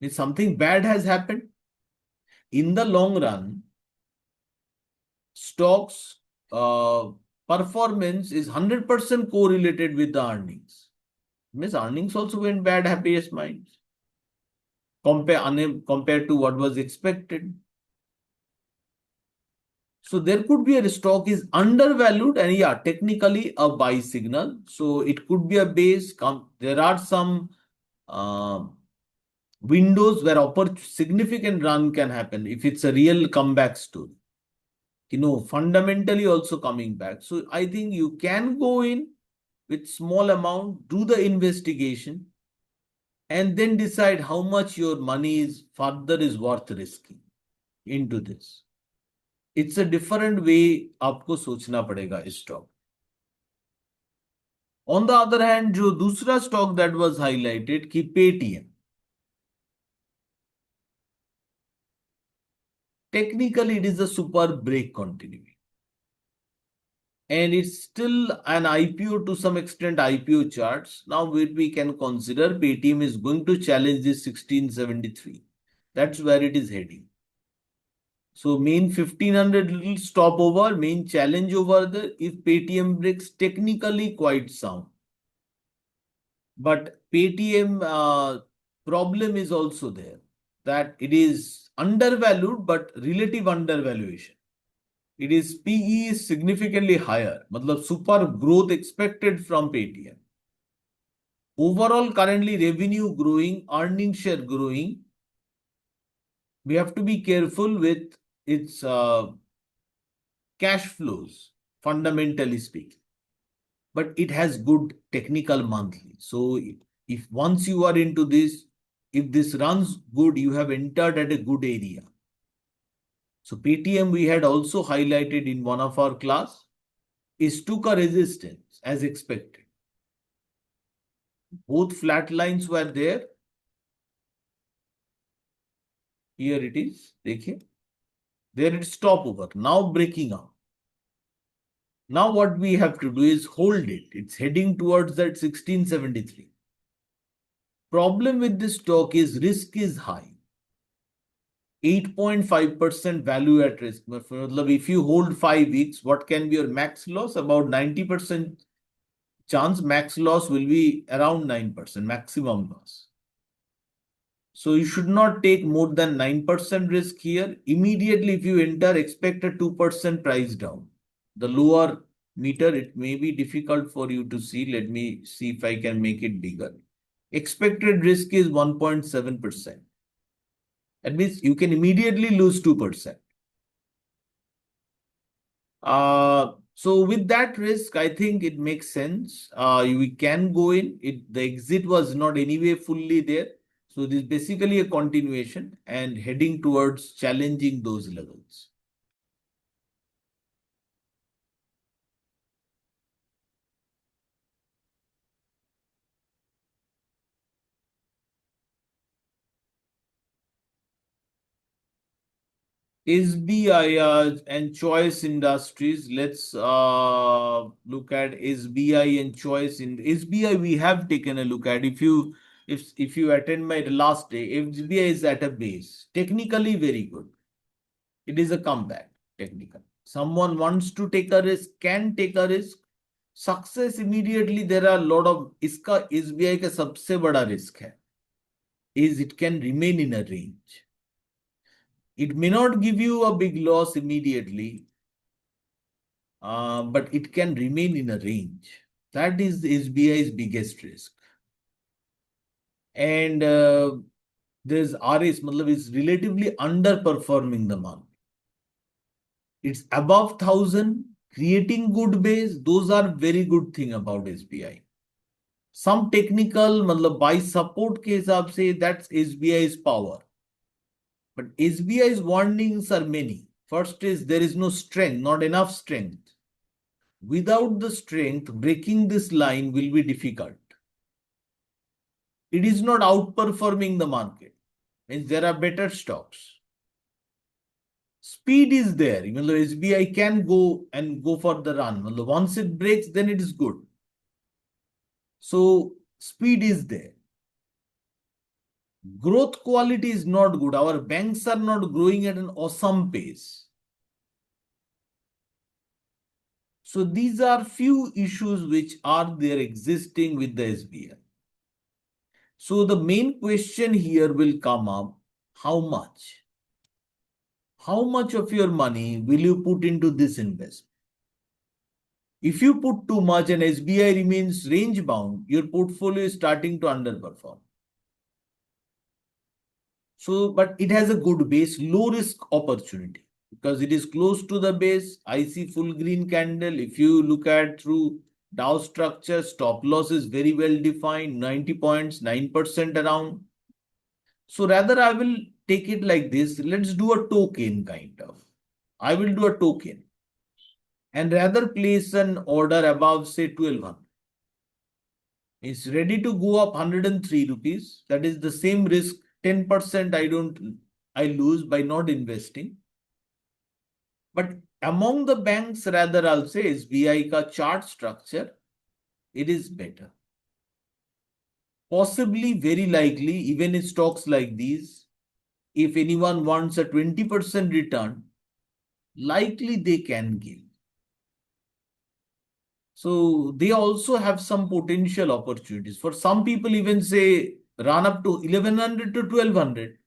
If something bad has happened. In the long run, stocks performance is 100% correlated with the earnings. Means earnings also went bad, happiest minds. Compared to what was expected. So there could be a stock is undervalued, and yeah, technically a buy signal. So it could be a base. There are some windows where significant run can happen if it's a real comeback story. Fundamentally also coming back. So I think you can go in with small amount, do the investigation, and then decide how much your money is worth risking into this. It's a different way आपको सोचना पड़ेगा इस stock. On the other hand, जो दूसरा stock that was highlighted कि Paytm. Technically, it is a super break continuing. And it's still an IPO to some extent, IPO charts. Now we can consider Paytm is going to challenge this 1673. That's where it is heading. So main 1500 little stop over, main challenge over there if Paytm breaks technically quite sound. But Paytm problem is also there that it is undervalued but relative undervaluation. It is PE is significantly higher, matlab super growth expected from Paytm. Overall, currently revenue growing, earning share growing. We have to be careful with its cash flows, fundamentally speaking. But it has good technical monthly. So if once you are into this, if this runs good, you have entered at a good area. So Paytm we had also highlighted in one of our class is took a resistance as expected. Both flat lines were there. Here it is. देखिए. There it stop over. Now breaking up. Now what we have to do is hold it. It's heading towards that 1673. Problem with this stock is risk is high. 8.5% value at risk. If you hold 5 weeks, what can be your max loss? About 90% chance max loss will be around 9%, maximum loss. So you should not take more than 9% risk here. Immediately, if you enter, expect a 2% price down. The lower meter, it may be difficult for you to see. Let me see if I can make it bigger. Expected risk is 1.7%. That means you can immediately lose 2%. So with that risk, I think it makes sense. We can go in. The exit was not anyway fully there. So this is basically a continuation and heading towards challenging those levels. SBI and Choice Industries. Let's look at SBI and Choice. In SBI, we have taken a look at. If you attend my last day, SBI is at a base. Technically very good. It is a comeback. Technical. Someone wants to take a risk, can take a risk. Success immediately. There are a lot of इसका SBI का सबसे बड़ा risk है. Is it can remain in a range. It may not give you a big loss immediately, but it can remain in a range. That is SBI's biggest risk. And there's RS, matlab is relatively underperforming the market. It's above 1,000, creating good base. Those are very good thing about SBI. Some technical, matlab by support के हिसाब से that's SBI's power. But SBI's warnings are many. First is there is no strength, not enough strength. Without the strength, breaking this line will be difficult. It is not outperforming the market. Means there are better stocks. Speed is there. Even though SBI can go for the run. Once it breaks, then it is good. So speed is there. Growth quality is not good. Our banks are not growing at an awesome pace. So these are few issues which are there existing with the SBI. So the main question here will come up, how much? How much of your money will you put into this investment? If you put too much and SBI remains range bound, your portfolio is starting to underperform. So, but it has a good base, low risk opportunity because it is close to the base. I see full green candle. If you look at through Dow structure, stop loss is very well defined, 90 points, 9% around. So rather I will take it like this. Let's do a token kind of. I will do a token and rather place an order above say 1200. It's ready to go up 103 rupees. That is the same risk. 10% I lose by not investing. But among the banks, rather, I'll say SBI ka chart structure, it is better. Possibly, very likely, even in stocks like these, if anyone wants a 20% return, likely they can give. So they also have some potential opportunities. For some people, even say run up to 1100 to 1200.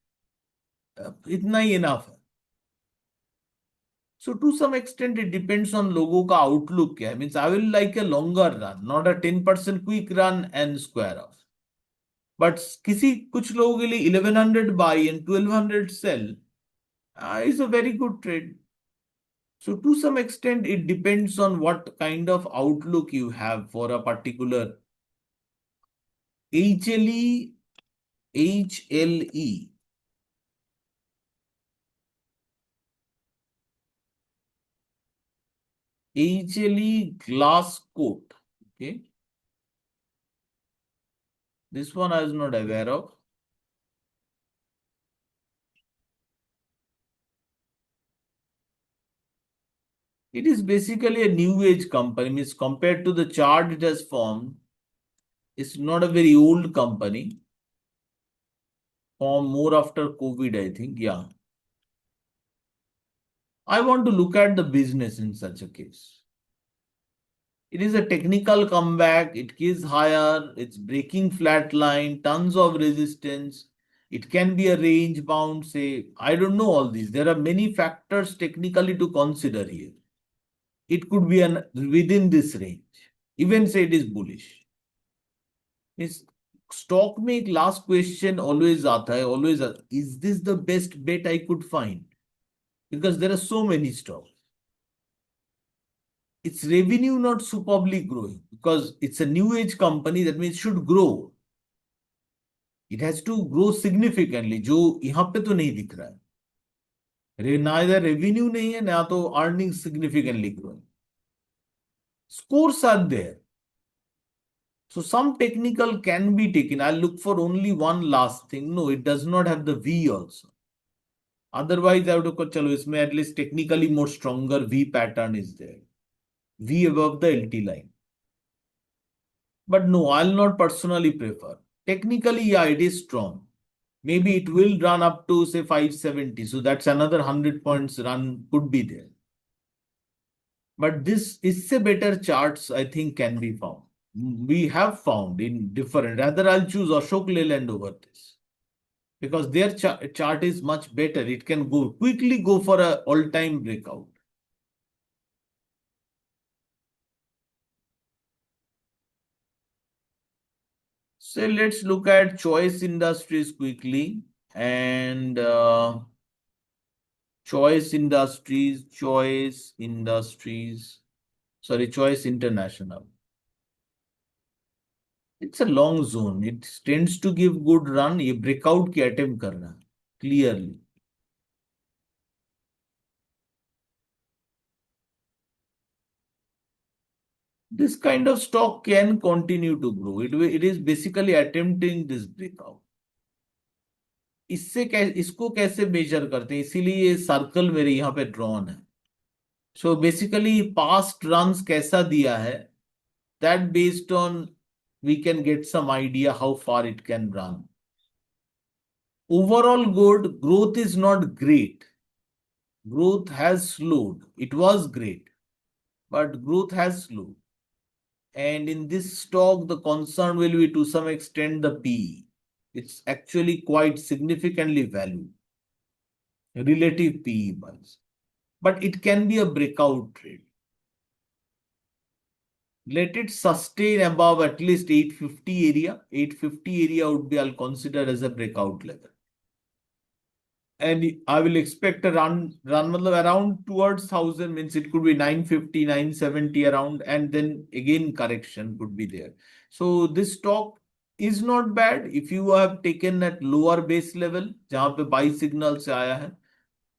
इतना ही enough है. So to some extent, it depends on लोगों का outlook क्या है. Means I will like a longer run, not a 10% quick run and square off. But किसी कुछ लोगों के लिए 1100 buy and 1200 sell is a very good trade. So to some extent, it depends on what kind of outlook you have for a particular HLE, HLE. HLE glass coat. Okay. This one I was not aware of. It is basically a new age company. Means compared to the chart it has formed, it's not a very old company. Formed more after COVID, I think. Yeah. I want to look at the business in such a case. It is a technical comeback. It is higher. It's breaking flat line, tons of resistance. It can be a range bound, say, I don't know all these. There are many factors technically to consider here. It could be within this range. Even say it is bullish. Is stock में last question always आता है, always is this the best bet I could find? Because there are so many stocks. Its revenue not superbly growing because it's a new age company, that means it should grow. It has to grow significantly, जो यहाँ पे तो नहीं दिख रहा है. Neither revenue नहीं है ना तो earnings significantly growing. Scores are there. So some technical can be taken. I'll look for only one last thing. No, it does not have the V also. Otherwise, I would have got, chalo, isme at least technically more stronger V pattern is there. V above the LT line. But no, I'll not personally prefer. Technically, yeah, it is strong. Maybe it will run up to say 570. So that's another 100 points run could be there. But this is a better charts, I think, can be found. We have found in different. Rather, I'll choose Ashok Leyland over this. Because their chart is much better. It can quickly go for an all-time breakout. So let's look at choice industries quickly. And choice international. It's a long zone. It tends to give good run. ये breakout की attempt कर रहा है clearly. This kind of stock can continue to grow. It is basically attempting this breakout. इसको कैसे major करते हैं, इसीलिए ये सर्कल मेरे यहाँ पे ड्रॉन है. सो बेसिकली पास्ट रन्स कैसा दिया है, that based on we can get some idea how far it can run. Overall good, growth is not great. Growth has slowed. It was great, but growth has slowed. And in this stock, the concern will be to some extent the PE. It's actually quite significantly valued, relative PE wise. But it can be a breakout trade. Let it sustain above at least 850 area. 850 area would be, I'll consider as a breakout level. And I will expect a run around towards 1000, means it could be 950, 970 around, and then again correction could be there. So this stock is not bad if you have taken at lower base level, जहाँ पे buy signal से आया है,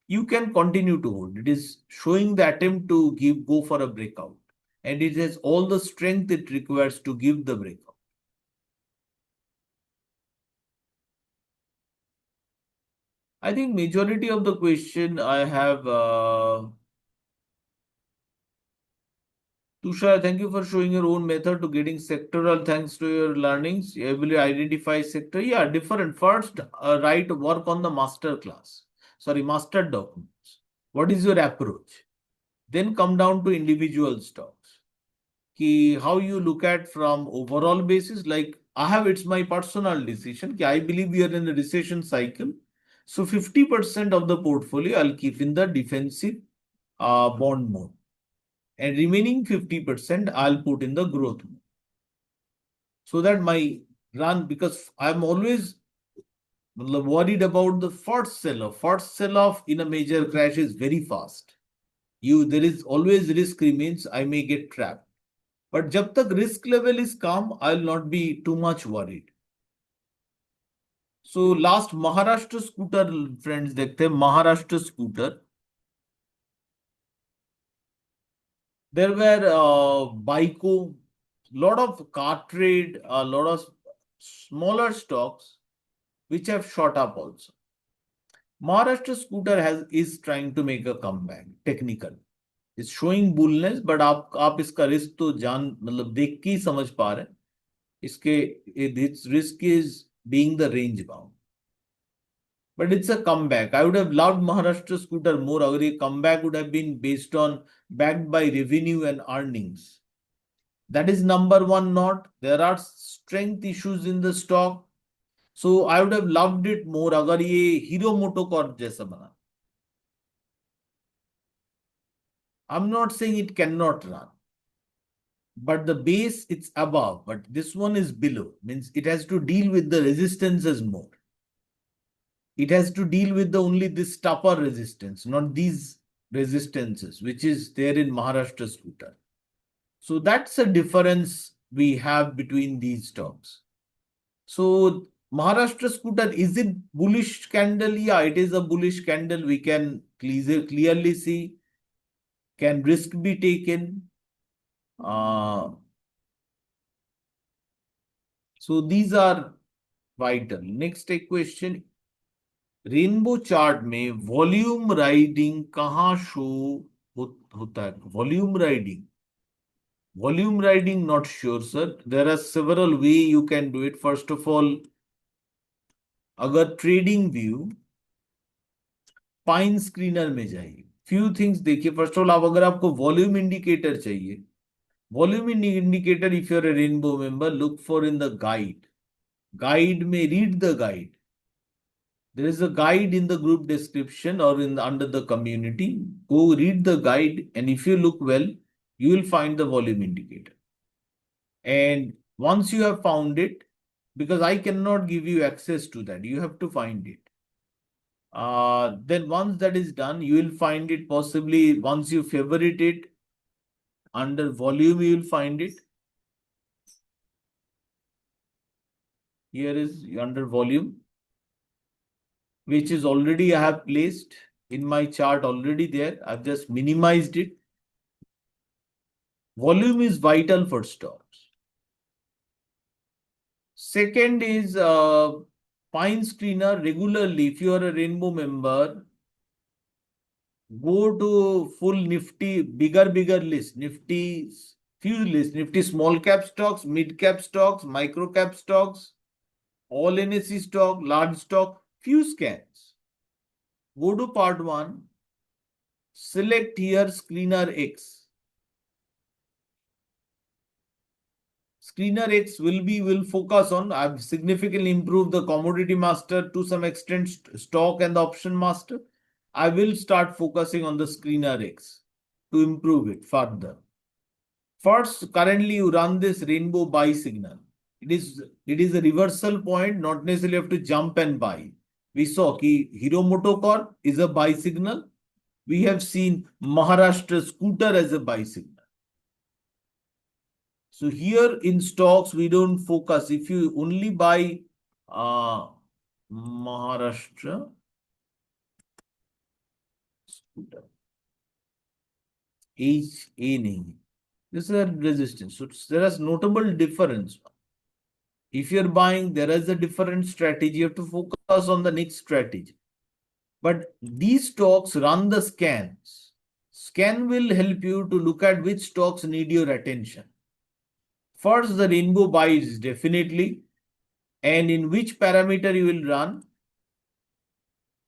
you can continue to hold. It is showing the attempt to go for a breakout, and it has all the strength it requires to give the breakout. I think majority of the question I have. Tushar, thank you for showing your own method to getting sectoral thanks to your learnings. You able to identify sector. Yeah, different. First, write work on the master class. Sorry, master documents. What is your approach? Then come down to individual stocks. How you look at from overall basis, like I have, it's my personal decision. I believe we are in a recession cycle. So 50% of the portfolio I'll keep in the defensive bond mode. And remaining 50% I'll put in the growth mode. So that my run, because I'm always worried about the first sell-off. First sell-off in a major crash is very fast. There is always risk remains, I may get trapped. But jab tak risk level is calm, I'll not be too much worried. So last Maharashtra scooter, friends, dekhte Maharashtra scooter. There were Baiko, lot of car trade, a lot of smaller stocks which have shot up also. Maharashtra scooter is trying to make a comeback. Technical, it's showing bullness, but आप इसका risk तो जान मतलब देख के ही समझ पा रहे हैं. Its risk is being the range bound. But it's a comeback. I would have loved Maharashtra scooter more. Agar ye comeback would have been based on backed by revenue and earnings. That is number one not. There are strength issues in the stock. So I would have loved it more agar ye Hero Motocorp jaisa bana. I'm not saying it cannot run. But the base, it's above. But this one is below. Means it has to deal with the resistances more. It has to deal with only this tougher resistance, not these resistances, which is there in Maharashtra scooter. So that's a difference we have between these stocks. So Maharashtra scooter, is it bullish candle? Yeah, it is a bullish candle. We can clearly see. Can risk be taken? So these are vital. Next question. Rainbow chart में volume riding कहाँ show होता है? Volume riding not sure sir. There are several way you can do it. First of all, अगर trading view pine screener में जाइए, few things देखिए. First of all, अगर आपको वॉल्यूम इंडिकेटर चाहिए, volume indicator, if you are a rainbow member, look for in the guide में read the guide. There is a guide in the group description or under the community. Go read the guide, and if you look well, you will find the volume indicator. And once you have found it, because I cannot give you access to that, you have to find it. Then once that is done, you will find it possibly once you favorite it under volume, you will find it. Here is under volume, which is already I have placed in my chart already there. I've just minimized it. Volume is vital for stocks. Second is Pine Screener regularly. If you are a Rainbow member, go to full Nifty, bigger list. Nifty, few list. Nifty small cap stocks, mid cap stocks, micro cap stocks, all NSE stock, large stock, few scans. Go to part 1, select here Screener X. Screener X will focus on, I've significantly improved the commodity master, to some extent stock and the option master. I will start focusing on the Screener X to improve it further. First, currently you run this rainbow buy signal. It is a reversal point, not necessarily have to jump and buy. We saw ki Hero Motocorp is a buy signal. We have seen Maharashtra scooter as a buy signal. So here in stocks, we don't focus. If you only buy Maharashtra scooter, HA nahi. This is a resistance. So there is notable difference. If you're buying, there is a different strategy. You have to focus on the next strategy. But these stocks run the scans. Scan will help you to look at which stocks need your attention. First, the rainbow buys definitely. And in which parameter you will run?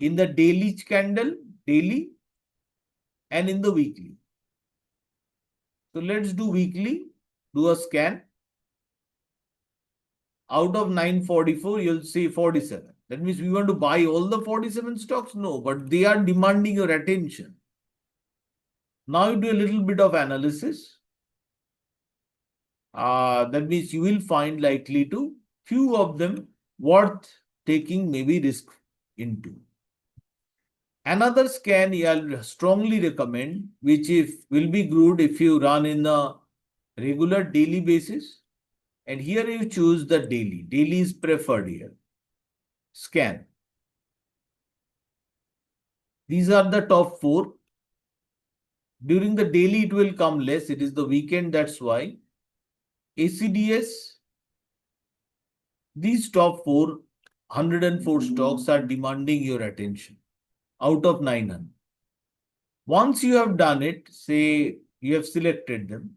In the daily candle, daily, and in the weekly. So let's do weekly, do a scan. Out of 944, you'll see 47. That means we want to buy all the 47 stocks? No, but they are demanding your attention. Now you do a little bit of analysis. That means you will find likely to few of them worth taking maybe risk into. Another scan I'll strongly recommend, which will be good if you run in a regular daily basis. And here you choose the daily. Daily is preferred here. Scan. These are the top 4. During the daily, it will come less. It is the weekend, that's why. ACDS, these top 104 stocks are demanding your attention out of 900. Once you have done it, say you have selected them,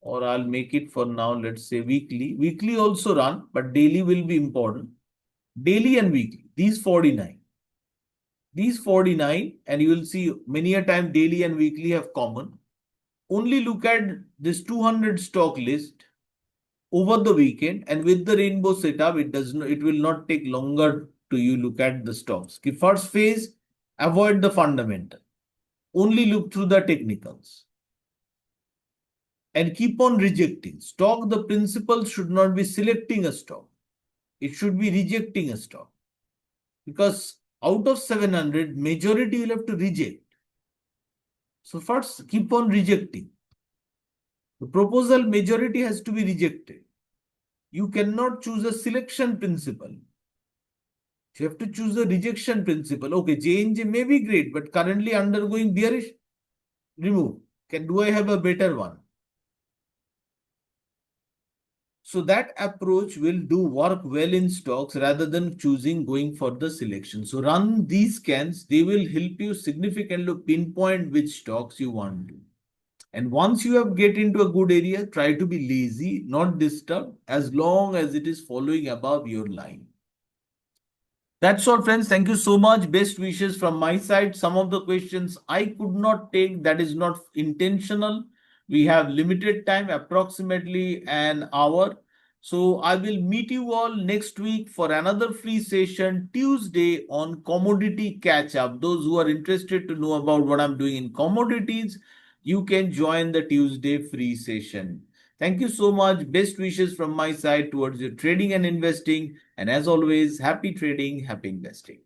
or I'll make it for now, let's say weekly. Weekly also run, but daily will be important. Daily and weekly, these 49. These 49, and you will see many a time daily and weekly have common. Only look at this 200 stock list over the weekend, and with the rainbow setup, it will not take longer to you look at the stocks. Okay, first phase, avoid the fundamental. Only look through the technicals. And keep on rejecting. Stock, the principle should not be selecting a stock. It should be rejecting a stock. Because out of 700, majority you'll have to reject. So first, keep on rejecting. The proposal majority has to be rejected. You cannot choose a selection principle. You have to choose a rejection principle. Okay, J&J may be great, but currently undergoing bearish. Remove. Do I have a better one? So that approach will do work well in stocks rather than going for the selection. So run these scans. They will help you significantly pinpoint which stocks you want to. And once you have get into a good area, try to be lazy, not disturb, as long as it is following above your line. That's all, friends. Thank you so much. Best wishes from my side. Some of the questions I could not take. That is not intentional. We have limited time, approximately an hour. So I will meet you all next week for another free session, Tuesday, on commodity catch up. Those who are interested to know about what I'm doing in commodities, you can join the Tuesday free session. Thank you so much. Best wishes from my side towards your trading and investing. And as always, happy trading, happy investing.